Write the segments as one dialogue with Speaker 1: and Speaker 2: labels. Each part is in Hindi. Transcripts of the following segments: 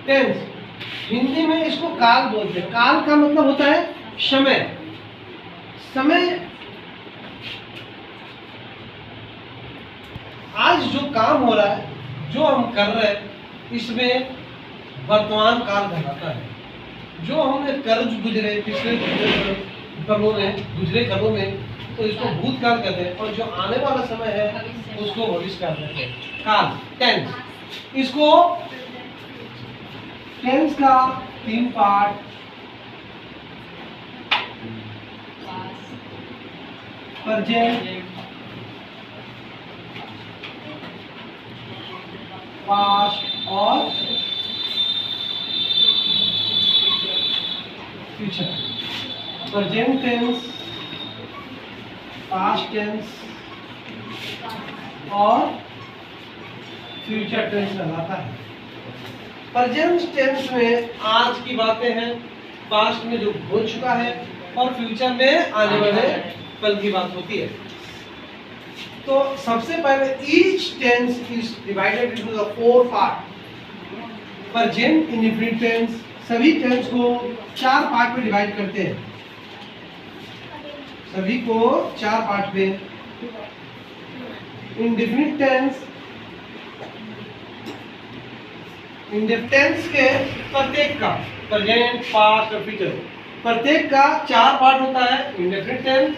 Speaker 1: टेंस, हिंदी में इसको काल बोलते हैं। काल का मतलब होता है समय। समय आज जो काम हो रहा है, जो हम कर रहे हैं, इसमें वर्तमान काल कहलाता है। जो हमने कर्ज गुजरे पिछले गुजरे करों में, तो इसको भूतकाल कहते हैं, और जो आने वाला समय है उसको भविष्यकाल कहते हैं। काल, टेंस। इसको टेंस का 3 पार्ट, प्रेजेंट, पास्ट और future. Present tense, past tense और फ्यूचर टेंस कहलाता है। प्रेजेंट टेंस में आज की बातें हैं, पास्ट में जो हो चुका है, और फ्यूचर में आने वाले कल की बात होती है। तो सबसे पहले each tense is divided into the 4 part. Present indefinite tense सभी टेंस को 4 पार्ट में डिवाइड करते हैं, सभी को 4 पार्ट में। इंडेफिनिट टेंस, इंडेफिनिट टेंस के प्रत्येक का, प्रेजेंट, पास्ट और फ्यूचर, प्रत्येक का 4 पार्ट होता है। Indefinite tense,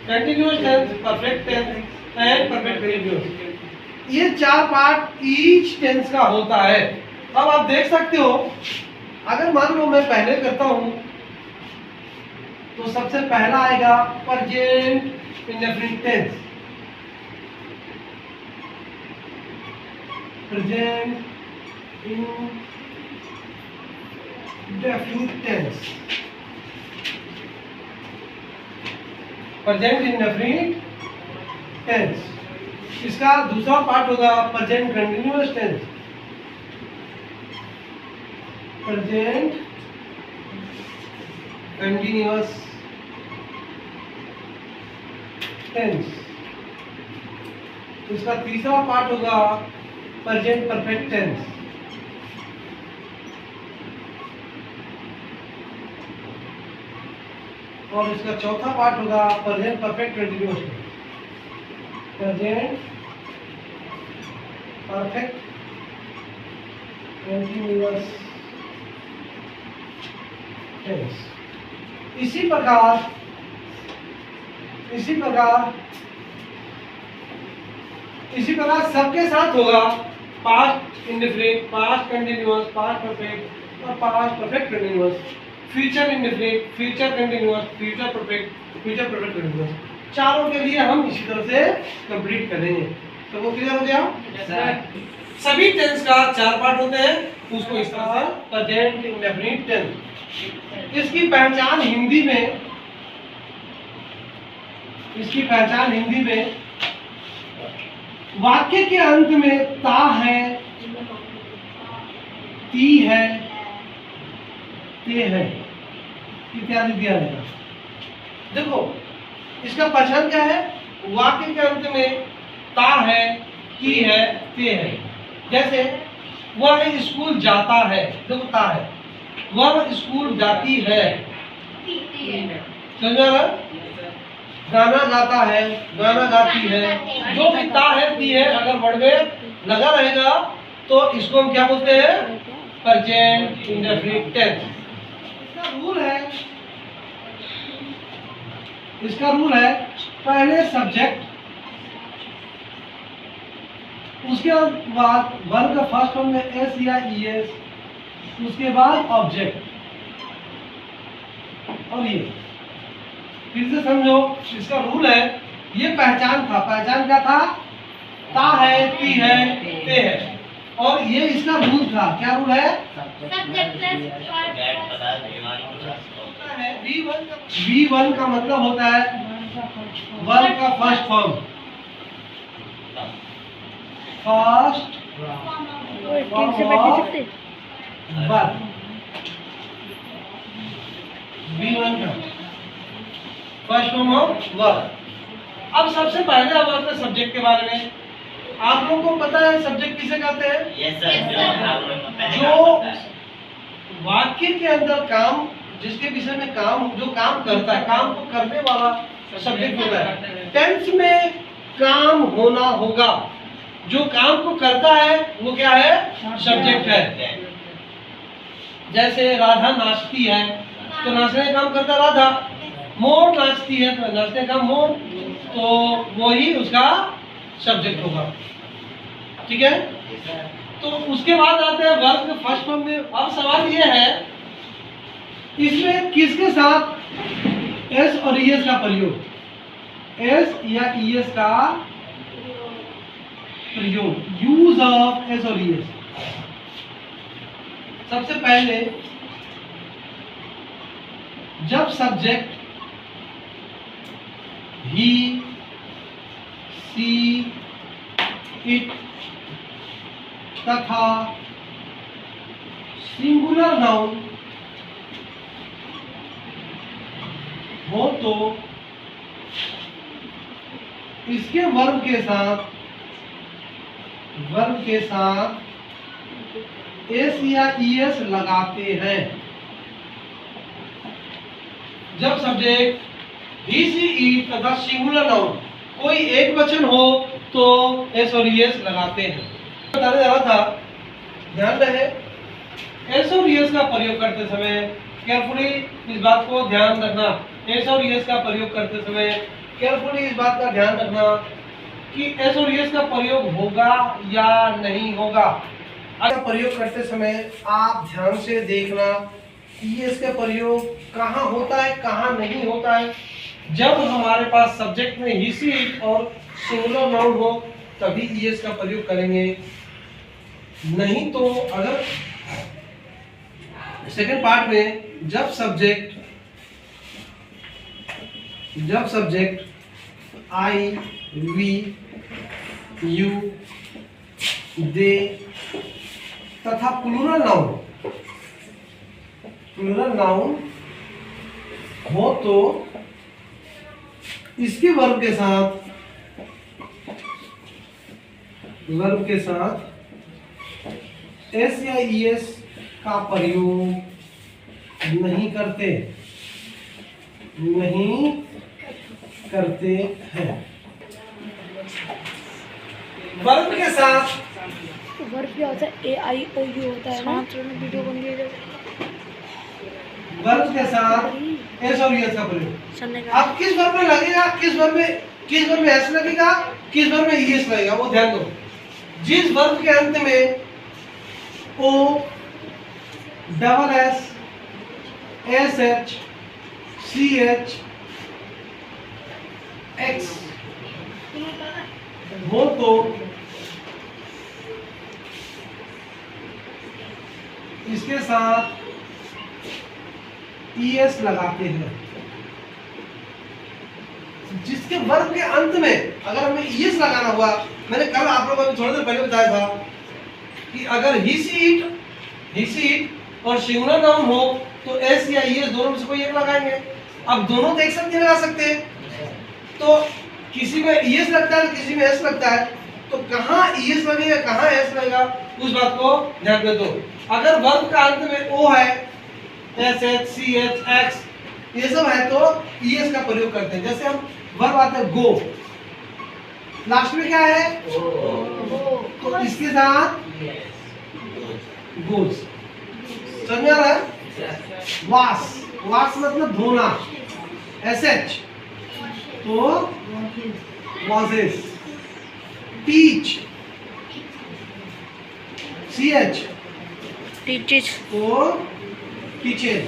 Speaker 1: continuous tense, perfect tense and perfect continuous. ये 4 पार्ट ईच टेंस का होता है। अब आप देख सकते हो, अगर मान लो मैं पहले करता हूं, तो सबसे पहला आएगा present indefinite tense. Present indefinite tense, present indefinite tense. इसका दूसरा पार्ट होगा present continuous tense. Present continuous tense. इसका तीसरा पार्ट होगा प्रेजेंट परफेक्ट टेंस। और इसका चौथा पार्ट होगा present perfect continuous tense. Present perfect continuous tense. इसी प्रकार सबके साथ होगा past indefinite, past continuous, past perfect और past perfect continuous, future indefinite, future continuous, future perfect, future perfect continuous. चारों के लिए हम इसी तरह से कंप्लीट करेंगे। तो वो क्लियर हो गया? सभी टेंस का 4 पार्ट होते हैं, उसको इस तरह से प्रेजेंट इंडेफिनिट टेंस। इसकी पहचान हिंदी में वाक्य के अंत में ता है, ती है, ते है इत्यादि दिया जाएगा। देखो इसका पहचान क्या है? वाक्य के अंत में ता है, ती है, ते है। जैसे वह स्कूल जाता है, देखो ता है, वह स्कूल जाती है, समझ रहा? गाना गाता है, गाना गाती है। जो भी ता है, ती है, अगर वर्ड में लगा रहेगा तो इसको हम क्या बोलते हैं? Present indefinite tense. इसका रूल है पहले सब्जेक्ट, उसके बाद वर्ब का फर्स्ट फॉर्म में एस या ईएस, उसके बाद ऑब्जेक्ट। और ये फिर से समझो, इसका रूल है, ये पहचान था। पहचान क्या था? ता है, ती है, ते है। और ये इसका रूल था। क्या रूल है? V1 का मतलब होता है वर्ब का first form, first verb V1 का फर्स्ट फॉर्म ऑफ वर्ब। अब सबसे पहले अब आते हैं सब्जेक्ट के बारे में। आप लोगों को पता है सब्जेक्ट किसे कहते हैं?
Speaker 2: Yes sir.
Speaker 1: वाक्य के अंदर काम, जिसके विषय में काम, जो काम करता है, काम को करने वाला सब्जेक्ट होता है। टेंस में काम होना होगा, जो काम को करता है वो क्या है, सब्जेक्ट है। जैसे राधा नाचती है तो नाचने का काम करता राधा, मोर नाचती है तो नाचने का मोर, तो वही उसका सब्जेक्ट होगा। ठीक है, तो उसके बाद आते हैं वर्ब फर्स्ट फॉर्म में। अब सवाल ये है, इसमें किसके साथ एस और ईएस का प्रयोग, एस या ईएस का प्रयोग, यूज ऑफ एस और ईएस। सबसे पहले जब सब्जेक्ट ही, सी, इट तथा सिंगुलर नाउन हो तो इसके वर्ब के साथ एस या ईएस लगाते हैं। जब सब्जेक्ट ही, सी, इट तथा सिंगुलर नाउन कोई एक वचन हो तो एस और ईएस लगाते हैं। बताने जा रहा था, ध्यान रहे, एस और ईएस का प्रयोग करते समय केयरफुली इस बात को ध्यान रखना, एस और ईएस का प्रयोग करते समय केयरफुली इस बात का ध्यान रखना कि एस और ईएस का प्रयोग होगा या नहीं होगा। अगर प्रयोग करते समय आप ध्यान से देखना ईएस का प्रयोग कहाँ होता है, कहाँ नहीं होता है। जब हमारे पास सब्जेक्ट में ही, सी, इट और सिंगुलर नाउन हो तभी ईएस का प्रयोग करेंगे, नहीं तो अगर सेकंड पार्ट में जब सब्जेक्ट आई, वी, यू, दे तथा प्लूरल नाउन हो तो इसके वर्ब के साथ एस या ईएस का प्रयोग नहीं करते हैं। वर्ब के साथ
Speaker 2: वर्ब क्या होता है, ए आई ओ यू होता है ना, वीडियो बन गई है।
Speaker 1: वर्ब के साथ एस और ईएस का प्रयोग। अब किस वर्ब में लगेगा, किस वर्ब में एस लगेगा, किस वर्ब में ईएस लगेगा, वो ध्यान दो। जिस वर्ब के अंत में O, double S, S H, C H, X हो तो इसके साथ ईएस लगाते हैं। जिसके वर्ब के अंत में अगर हमें ईएस लगाना हुआ, मैंने कल आप लोगों को थोड़ी देर पहले बताया था कि अगर ही, सी, इट और सिंगुलर नाउन हो तो एस या ईएस दोनों में से कोई एक लगाएंगे। अब दोनों तो एक साथ नहीं लगा सकते, तो किसी में ईएस लगता है, किसी में एस लगता है, तो कहाँ ईएस लगेगा, कहाँ एस लगेगा, उस बात को ध्यान में दो। अगर वर्ब का अंत में ओ है, S H, C H, X, ये सब है तो ईएस का प्रयोग करते हैं। जैसे हम वर्ब आता है गो, लास्ट में क्या है, तो इसके साथ गोज। समझ आ रहा है? वाश मतलब धोना, एस एच तो washes, teach, C H
Speaker 2: teaches
Speaker 1: तो टीचर।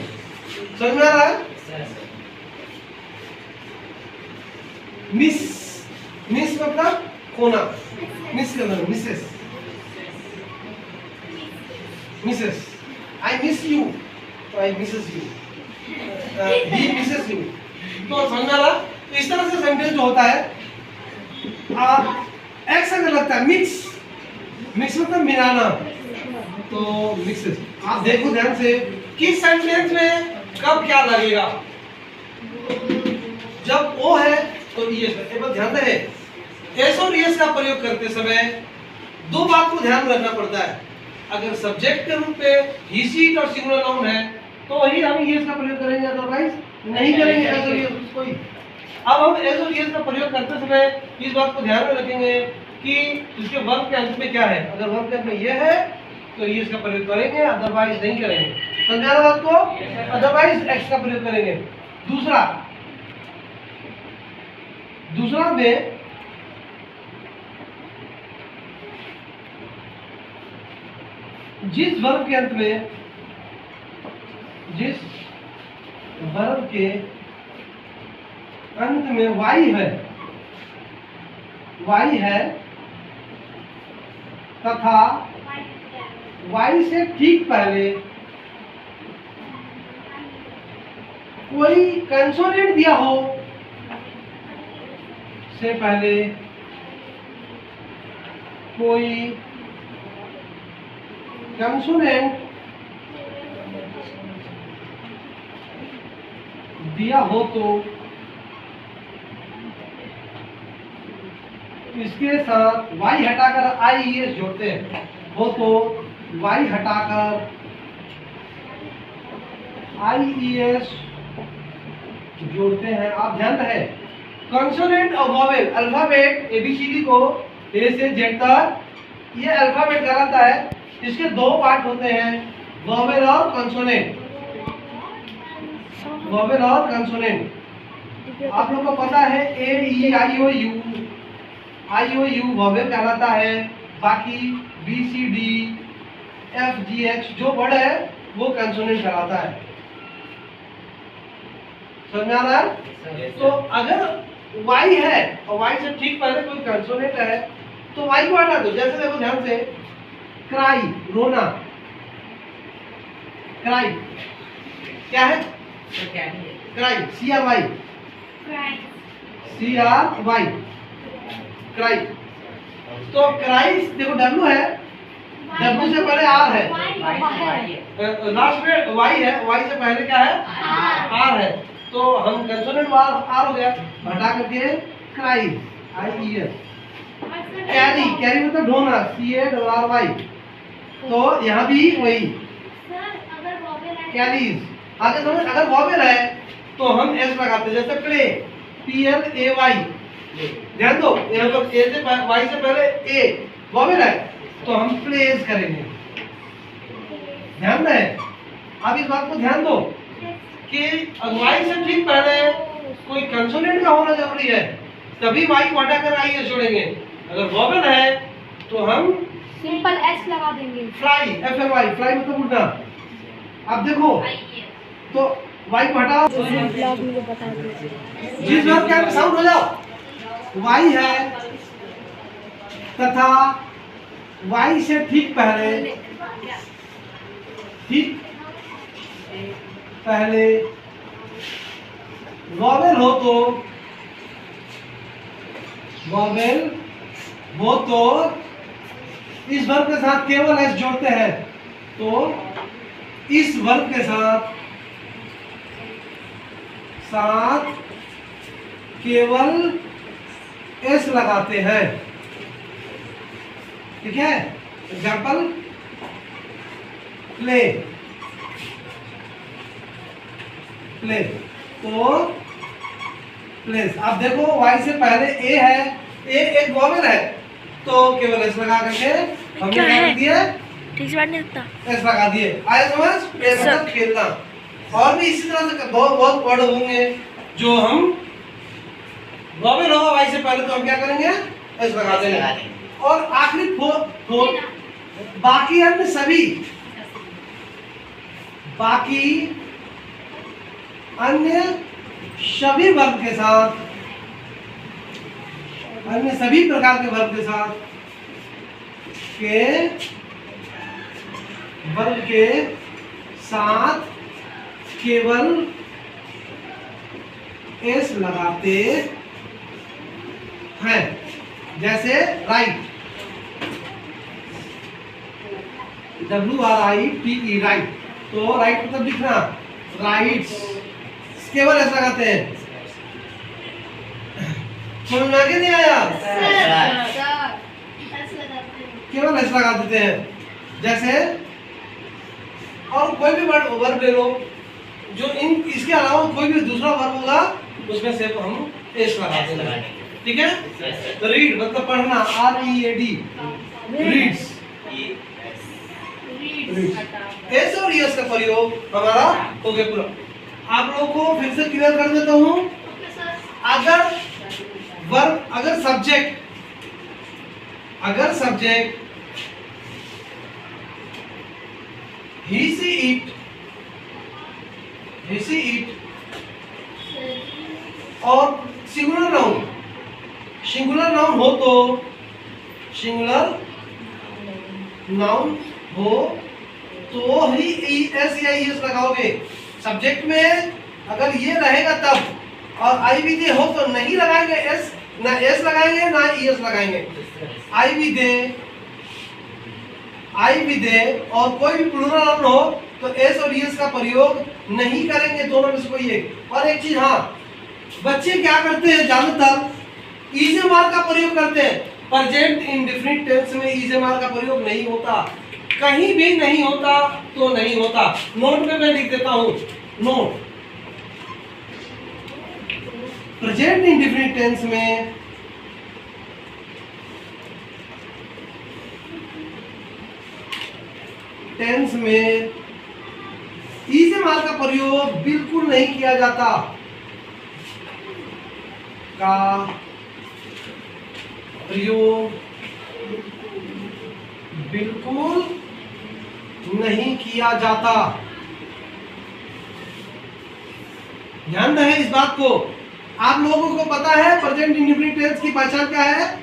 Speaker 1: समझ में आ रहा है? मिस मतलब खोना, मिस करना, मिसेस, आई मिस यू तो I misses you, he misses you. तो समझ में आ रहा? तो इस तरह से सेंटेंस जो होता है, एक्स अगर लगता है, मिक्स मतलब मिलाना, तो मिक्सेस। आप देखो ध्यान से किस सेंटेंस में कब क्या लगेगा। जब ओ है तो ईएस है। एक बात ध्यान रहे, एस और ईएस का प्रयोग करते समय दो बात को ध्यान रखना पड़ता है। अगर सब्जेक्ट के रूप में ही, सी, इट और सिंगुलर नाउन है तो वही हम ईएस का प्रयोग करेंगे, अदरवाइज नहीं करेंगे एज और ईएस कोई। अब हम एज और ईएस का प्रयोग करते समय इस बात को ध्यान में रखेंगे कि इसके वर्ब के अंत में क्या है। अगर वर्ब के अंत में ये है तो ईएस का प्रयोग करेंगे, अदरवाइज नहीं करेंगे। समझा ना बात को? अदरवाइज एक्स का प्रयोग करेंगे। दूसरा में जिस वर्ब के अंत में वाई है तथा वाई से ठीक पहले कोई कंसोनेंट दिया हो, से पहले कोई कंसोनेंट दिया हो तो इसके साथ y हटाकर IES जोड़ते हैं, हो तो y हटाकर IES जोड़ते हैं। आप ध्यान रहे कंसोनेंट और वोवेल, अल्फाबेट ABCD को A से Z तक ये अल्फाबेट कहलाता है। इसके दो पार्ट होते हैं, वोवेल और कंसोनेंट। वोवेल और कंसोनेंट आप लोग को पता है AEIOU वोवेल कहलाता है, बाकी BCD FGH जो वर्ड है वो कंसोनेंट कहलाता है। समझा ना? तो अगर Y है और Y से ठीक पहले कोई कंसोनेंट है तो Y को हटा दो। जैसे देखो ध्यान से, क्राई रोना, क्राई क्या है? Cry CRY cry. तो क्राई देखो W है, W से पहले R है, लास्ट में Y है, Y से पहले क्या है? R है। तो हम कंसोनेंट R हो गया, हटा करके क्राई IES। कैरी मतलब ढोना CARY। तो यहाँ भी वही कैरीज। आगे समझ, अगर वोवेल है तो हम S लगाते हैं, जैसे प्ले PLAY। ध्यान दो, यहाँ पर A से Y से पहले A वोवेल है तो हम प्लेस करेंगे। ध्यान दें, आप इस बात को ध्यान दो कि Y से ठीक पहले कोई कंसोनेंट का होना जरूरी है, तभी Y को हटाकर IES जोड़ेंगे। अगर वोवेल है तो हम
Speaker 2: सिंपल S लगा देंगे।
Speaker 1: फ्लाई FLY, फ्लाई मतलब उड़ना। अब देखो तो Y को हटाओ,
Speaker 2: ब्लॉग मुझे बता दीजिए।
Speaker 1: जिस वर्ब के अंत साउंड हो जाओ, Y है तथा Y से ठीक पहले वोवेल हो तो इस वर्ब के साथ केवल S जोड़ते हैं। तो इस वर्ब के साथ केवल S लगाते हैं। ठीक है? एग्जाम्पल प्ले तो प्लेस। अब देखो Y से पहले A है, A एक वोवेल है तो केवल S लगा करके हमने क्या कर दिया?
Speaker 2: ठीक से नहीं लगता,
Speaker 3: S लगा दिए। आया समझ? प्ले मतलब खेलना। और भी इसी तरह से बहुत वर्ड होंगे जो हम वोवेल होगा Y से पहले तो हम क्या करेंगे? S लगा देंगे। और आखिरी बाकी अन्य सभी वर्ब के साथ, अन्य सभी प्रकार के वर्ब के साथ केवल S लगाते हैं। जैसे राइट, WRITE राइट, तो राइट मतलब लिखना, राइट्स केवल S लगाते हैं। समझ में आ गया नहीं आया? केवल S लगा देते हैं। जैसे और कोई भी वर्ड ले लो, जो इन इसके अलावा कोई भी दूसरा वर्ब होगा उसमें सिर्फ हम एस लगा देंगे, ठीक है। तो रीड मतलब पढ़ना, READ, रीड्स, एस और यस का प्रयोग हमारा हो गया पूरा। आप लोगों को फिर से क्लियर कर देता हूं। अगर वर्ब, अगर सब्जेक्ट he see it और सिंगुलर नाउन हो तो ही एस या एस लगाओगे। सब्जेक्ट में अगर ये रहेगा तब, और आई भी दे हो तो नहीं लगाएंगे एस, ना एस लगाएंगे ना एस लगाएंगे। आई भी दे और कोई भी प्लूरल नाउन हो तो एस और एस का प्रयोग नहीं करेंगे, दोनों में से कोई एक। और एक चीज, हाँ, बच्चे क्या करते हैं ज्यादातर इजेमार का प्रयोग करते हैं। प्रेजेंट इंडेफिनिट टेंस में इजेमार का प्रयोग नहीं होता, कहीं भी नहीं होता तो नहीं होता। नोट में मैं लिख देता हूं, नोट, प्रेजेंट इंडेफिनिट टेंस में इजेमार का प्रयोग बिल्कुल नहीं किया जाता, ध्यान रहे इस बात को। आप लोगों को पता है प्रेजेंट इंडेफिनिट टेंस की पहचान क्या है?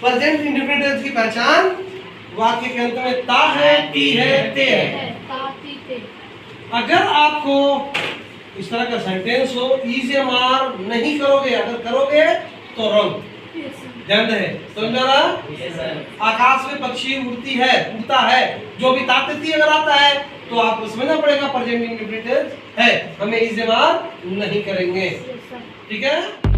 Speaker 3: प्रेजेंट इंडेफिनिट टेंस की पहचान वाक्य के अंत में ता है, ती है, ते है। अगर आपको इस तरह का सेंटेंस हो, इजेमार नहीं करोगे, अगर करोगे तो रॉन्ग। ध्यान रहे, समझा ना? आकाश में पक्षी उड़ता है, जो भी ताकती अगर आता है तो आपको समझना पड़ेगा प्रेजेंट इंडेफिनिट टेंस है, हमें इजेमार नहीं करेंगे, ठीक है।